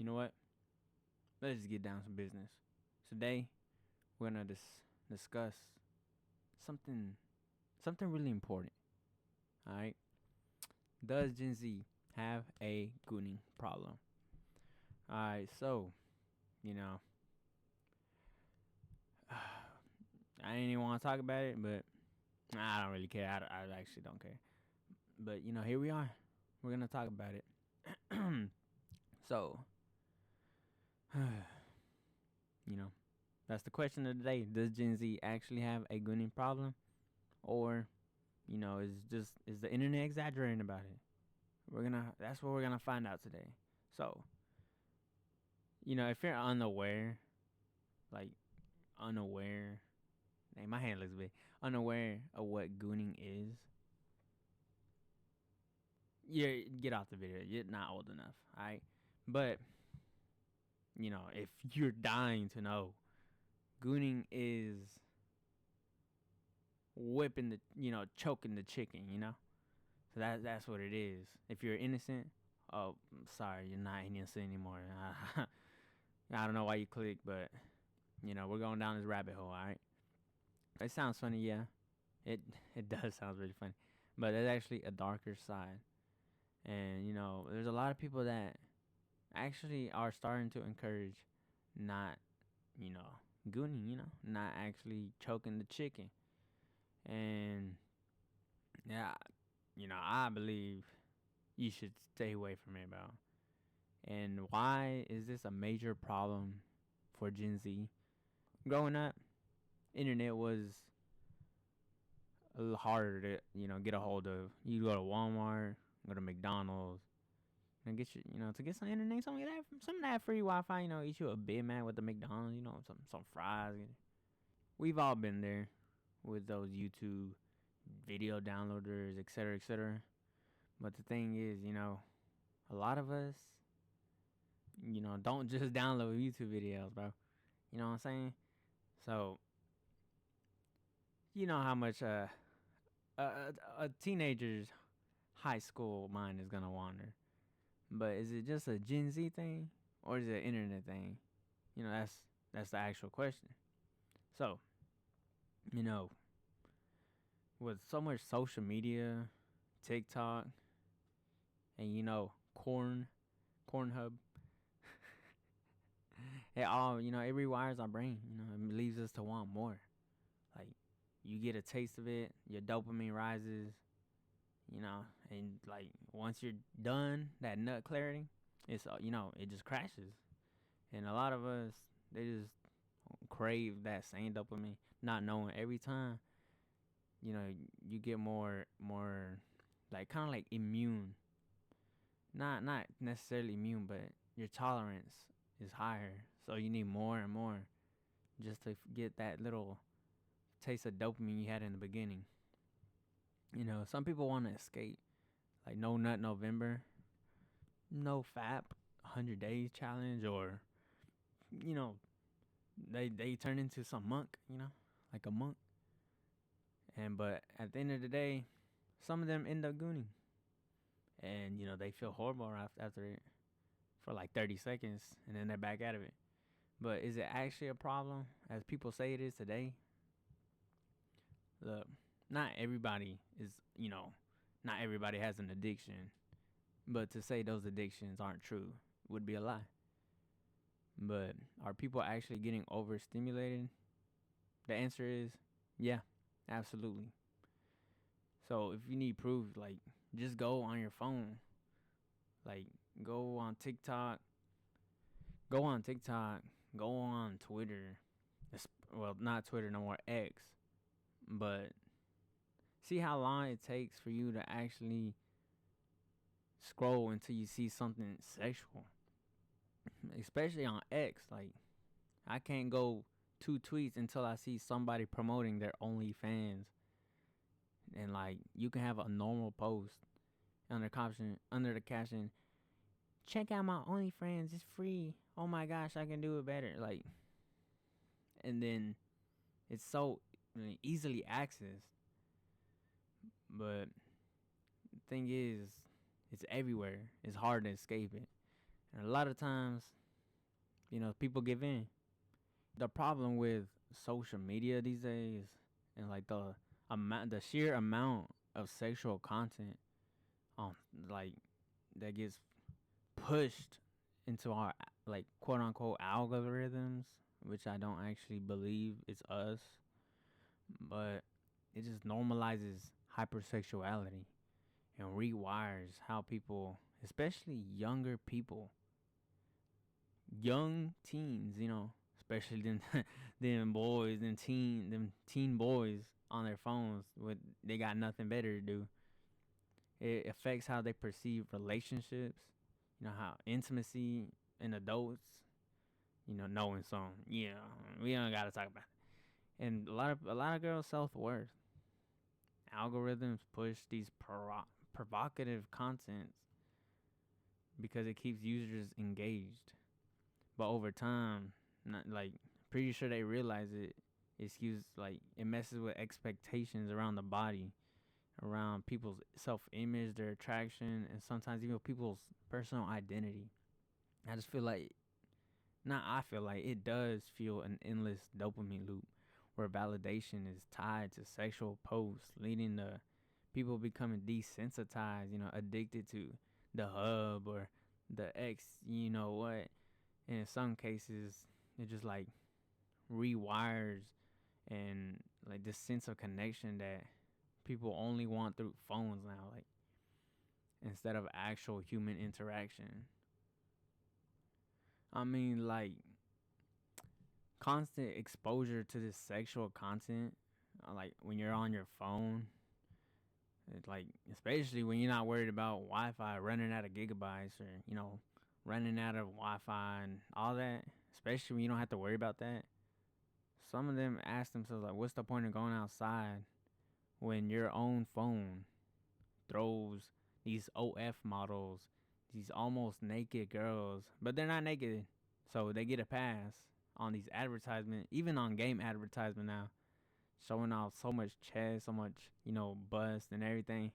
you know what? Let's just get down to business. Today, we're gonna discuss something really important. All right. Does Gen Z have a gooning problem? All right. So, you know, I didn't even want to talk about it, but I don't really care. I actually don't care. But here we are. We're gonna talk about it. So, you know, that's the question of the day. Does Gen Z actually have a gooning problem, or is the internet exaggerating about it? That's what we're gonna find out today. So, if you're unaware, like unaware, hey, my hand looks big. Unaware of what gooning is, get off the video. You're not old enough, alright? But if you're dying to know, gooning is whipping choking the chicken, So that's what it is. If you're innocent, oh, sorry, you're not innocent anymore. I don't know why you clicked, but we're going down this rabbit hole, alright? It sounds funny, yeah. It does sound really funny. But there's actually a darker side. And, there's a lot of people that actually are starting to encourage not, gooning, not actually choking the chicken. And, yeah, I believe you should stay away from it, bro. And why is this a major problem for Gen Z? Growing up, internet was a little harder to, get a hold of. You go to Walmart, go to McDonald's, and get to get some internet, some of that free Wi-Fi. Eat you a Big Mac with the McDonald's, some fries. We've all been there with those YouTube video downloaders, etc., etc. But the thing is, a lot of us, don't just download YouTube videos, bro. You know what I'm saying? So, you know how much a teenager's high school mind is gonna wander. But is it just a Gen Z thing, or is it an internet thing? That's the actual question. So, with so much social media, TikTok, and Cornhub, it all it rewires our brain. It leaves us to want more. Like, you get a taste of it, your dopamine rises. And like once you're done, that nut clarity, it's it just crashes. And a lot of us, they just crave that same dopamine, not knowing every time you get more like kind of like immune, not necessarily immune, but your tolerance is higher, so you need more and more just to get that little taste of dopamine you had in the beginning. Some people want to escape, like No Nut November, No Fap 100 Days Challenge, or they turn into some monk, like a monk. But at the end of the day, some of them end up gooning, and they feel horrible after it for like 30 seconds, and then they're back out of it. But is it actually a problem as people say it is today? Look, not everybody is, not everybody has an addiction, but to say those addictions aren't true would be a lie. But are people actually getting overstimulated? The answer is yeah, absolutely. So if you need proof, like, just go on your phone. Like, go on TikTok. Go on TikTok. Go on Twitter. Well, not Twitter no more, X. But see how long it takes for you to actually scroll until you see something sexual. Especially on X. Like, I can't go 2 tweets until I see somebody promoting their OnlyFans. And like, you can have a normal post under the caption, check out my OnlyFans, it's free. Oh my gosh, I can do it better. Like, and then it's so easily accessed. But the thing is, it's everywhere. It's hard to escape it. And a lot of times, people give in. The problem with social media these days and like the sheer amount of sexual content on like that gets pushed into our like quote unquote algorithms, which I don't actually believe it's us, but it just normalizes hypersexuality and rewires how people, especially younger people, young teens, especially them them boys, them teen boys on their phones with they got nothing better to do. It affects how they perceive relationships, how intimacy in adults, knowing some, we don't gotta talk about it. And a lot of girls' self-worth. Algorithms push these provocative contents because it keeps users engaged. But over time, not like pretty sure they realize it. It messes with expectations around the body, around people's self-image, their attraction, and sometimes even people's personal identity. I just feel like, not I feel like it does feel an endless dopamine loop where validation is tied to sexual posts, leading to people becoming desensitized, addicted to the hub or the X, what. And in some cases, it just like rewires and like this sense of connection that people only want through phones now, like instead of actual human interaction. I mean, like constant exposure to this sexual content, like when you're on your phone, it's like especially when you're not worried about Wi-Fi running out of gigabytes or running out of Wi-Fi and all that. Especially when you don't have to worry about that. Some of them ask themselves like, what's the point of going outside when your own phone throws these OF models, these almost naked girls, but they're not naked, so they get a pass on these advertisements, even on game advertisement now, showing off so much chest, so much, bust and everything.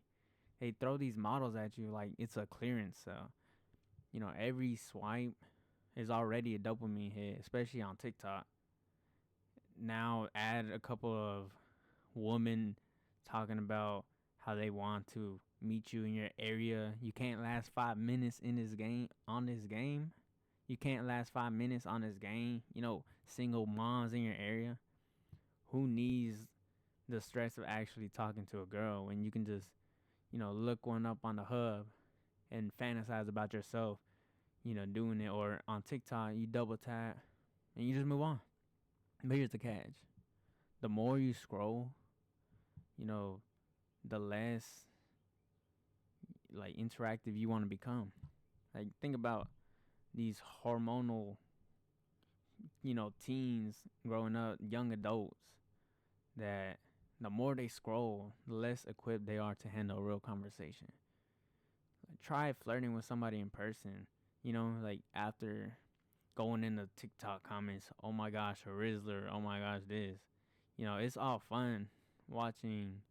They throw these models at you like it's a clearance sale. Every swipe is already a dopamine hit, especially on TikTok. Now add a couple of women talking about how they want to meet you in your area. You can't last 5 minutes in this game on this game. You can't last 5 minutes on this game. Single moms in your area. Who needs the stress of actually talking to a girl when you can just, look one up on the hub and fantasize about yourself, doing it, or on TikTok you double tap and you just move on. But here's the catch: the more you scroll, the less like interactive you want to become. Like think about these hormonal, teens growing up, young adults that the more they scroll, the less equipped they are to handle a real conversation. Like, try flirting with somebody in person, like after going in the TikTok comments, oh my gosh, a Rizzler, oh my gosh, this. It's all fun watching,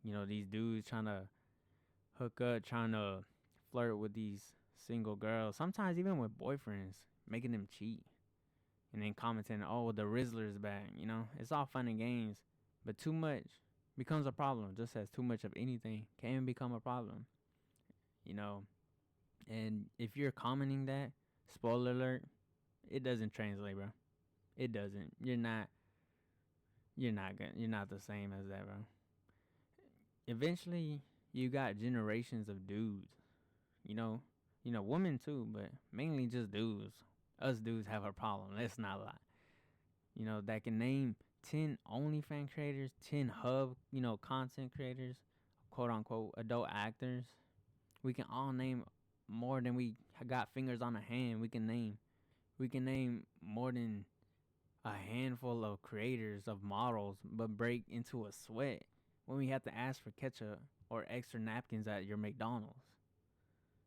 these dudes trying to hook up, trying to flirt with these single girls, sometimes even with boyfriends, making them cheat. And then commenting, oh, the Rizzler's back, It's all fun and games. But too much becomes a problem, just as too much of anything can become a problem, And if you're commenting that, spoiler alert, it doesn't translate, bro. It doesn't. You're not good. You're not the same as that, bro. Eventually, you got generations of dudes, women too, but mainly just dudes. Us dudes have a problem. Let's not lie. That can name 10 OnlyFans creators, 10 hub, content creators, quote unquote adult actors. We can all name more than we got fingers on a hand. We can name more than a handful of creators of models, but break into a sweat when we have to ask for ketchup or extra napkins at your McDonald's.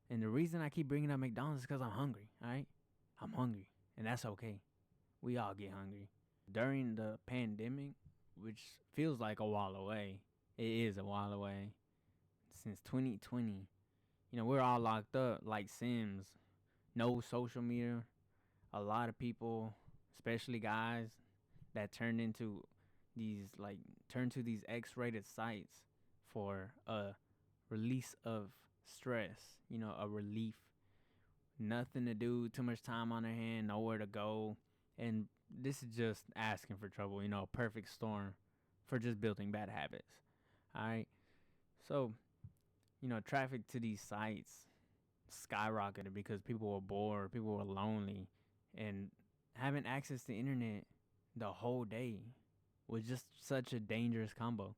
And the reason I keep bringing up McDonald's is because I'm hungry, all right? I'm hungry, and that's okay. We all get hungry. During the pandemic, which feels like a while away, it is a while away, since 2020, we're all locked up like Sims, no social media. A lot of people, especially guys, that these like turn to these X-rated sites for a release of stress. A relief. Nothing to do, too much time on their hand, nowhere to go, and this is just asking for trouble. A perfect storm for just building bad habits. All right, so traffic to these sites skyrocketed because people were bored, people were lonely, and having access to internet the whole day was just such a dangerous combo.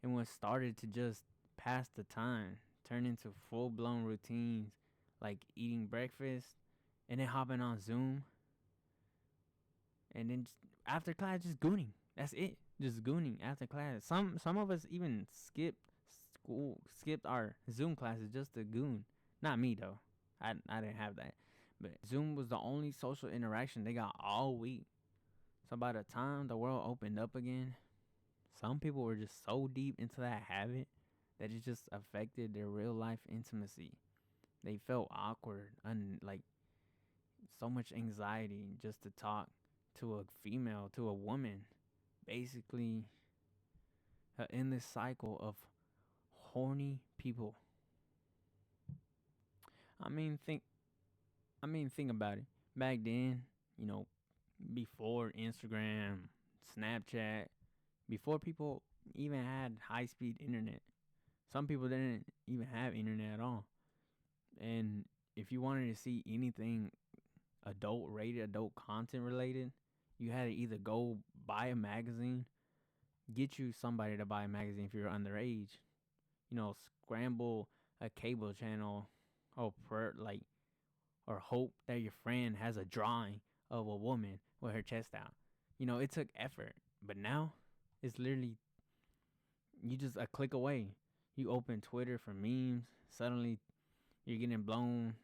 And what started to just pass the time turned into full blown routines like eating breakfast and then hopping on Zoom and then just after class just gooning. That's it. Just gooning after class. Some of us even skipped our Zoom classes just to goon. Not me though. I didn't have that. But Zoom was the only social interaction they got all week. So by the time the world opened up again, some people were just so deep into that habit that it just affected their real life intimacy. They felt awkward, like so much anxiety just to talk to a female, to a woman. Basically, in this cycle of horny people. I mean, think. Think about it. Back then, you know, before Instagram, Snapchat, before people even had high-speed internet, some people didn't even have internet at all. And if you wanted to see anything adult rated, adult content related, you had to either go buy a magazine, get you somebody to buy a magazine if you're underage, scramble a cable channel, or or hope that your friend has a drawing of a woman with her chest out. It took effort, but now it's literally you just a click away. You open Twitter for memes, suddenly you're getting blown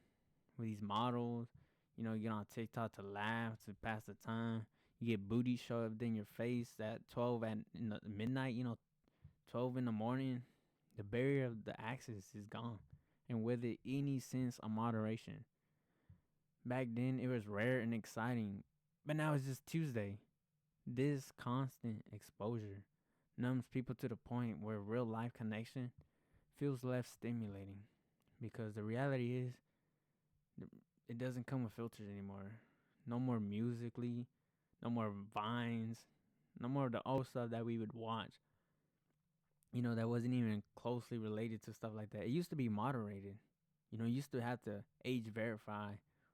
with these models. You get on TikTok to laugh, to pass the time. You get booty shoved in your face at 12 at midnight, 12 in the morning. The barrier of the access is gone. And with it, any sense of moderation. Back then, it was rare and exciting, but now it's just Tuesday. This constant exposure numbs people to the point where real life connection feels less stimulating. Because the reality is, it doesn't come with filters anymore. No more musically, no more vines, no more of the old stuff that we would watch. That wasn't even closely related to stuff like that. It used to be moderated. You used to have to age verify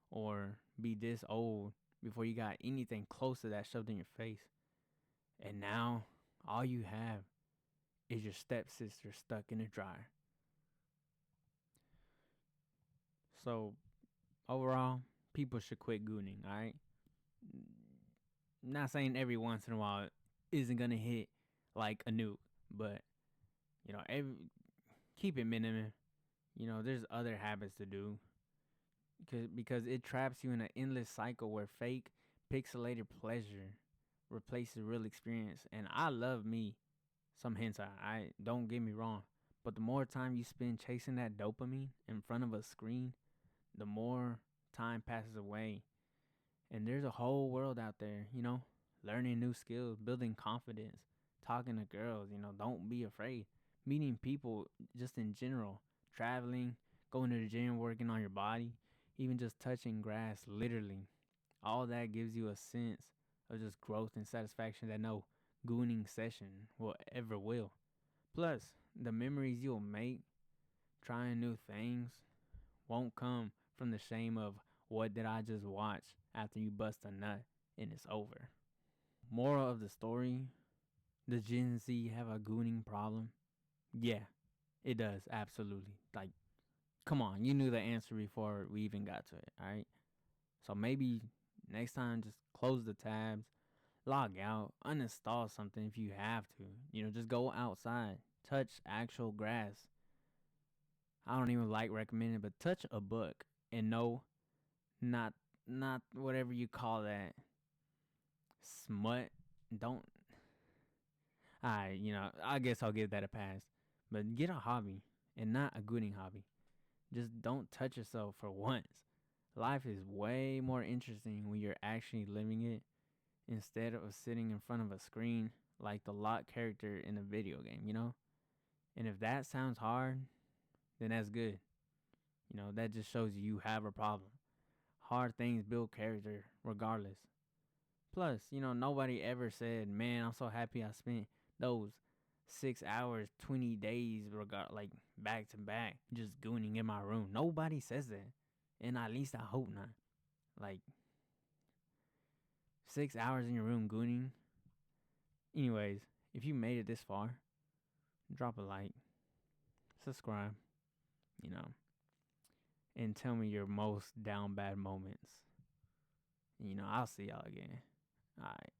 or be this old before you got anything close to that shoved in your face. And now, all you have is your stepsister stuck in a dryer. So, overall, people should quit gooning, alright? Not saying every once in a while isn't gonna hit like a nuke, but, keep it minimum. There's other habits to do because it traps you in an endless cycle where fake, pixelated pleasure replaces real experience. And I love me some hentai. I don't get me wrong, but the more time you spend chasing that dopamine in front of a screen, the more time passes away. And there's a whole world out there, learning new skills, building confidence, talking to girls, don't be afraid. Meeting people just in general, traveling, going to the gym, working on your body, even just touching grass, literally. All that gives you a sense of just growth and satisfaction that no gooning session will ever will. Plus, the memories you'll make trying new things won't come from the shame of what did I just watch after you bust a nut and it's over. Moral of the story, does Gen Z have a gooning problem? Yeah, it does, absolutely. Like, come on, you knew the answer before we even got to it, alright? So maybe next time just close the tabs, log out, uninstall something if you have to. Just go outside, touch actual grass. I don't even like recommending, but touch a book and no, not whatever you call that smut. Don't. I guess I'll give that a pass. But get a hobby and not a gooning hobby. Just don't touch yourself for once. Life is way more interesting when you're actually living it instead of sitting in front of a screen like the locked character in a video game, you know? And if that sounds hard, then that's good. That just shows you have a problem. Hard things build character regardless. Plus, nobody ever said, "Man, I'm so happy I spent those 6 hours, 20 days, like back to back, just gooning in my room." Nobody says that, and at least I hope not. Like 6 hours in your room gooning. Anyways, if you made it this far, drop a like, subscribe, you know, and tell me your most down bad moments. I'll see y'all again. All right.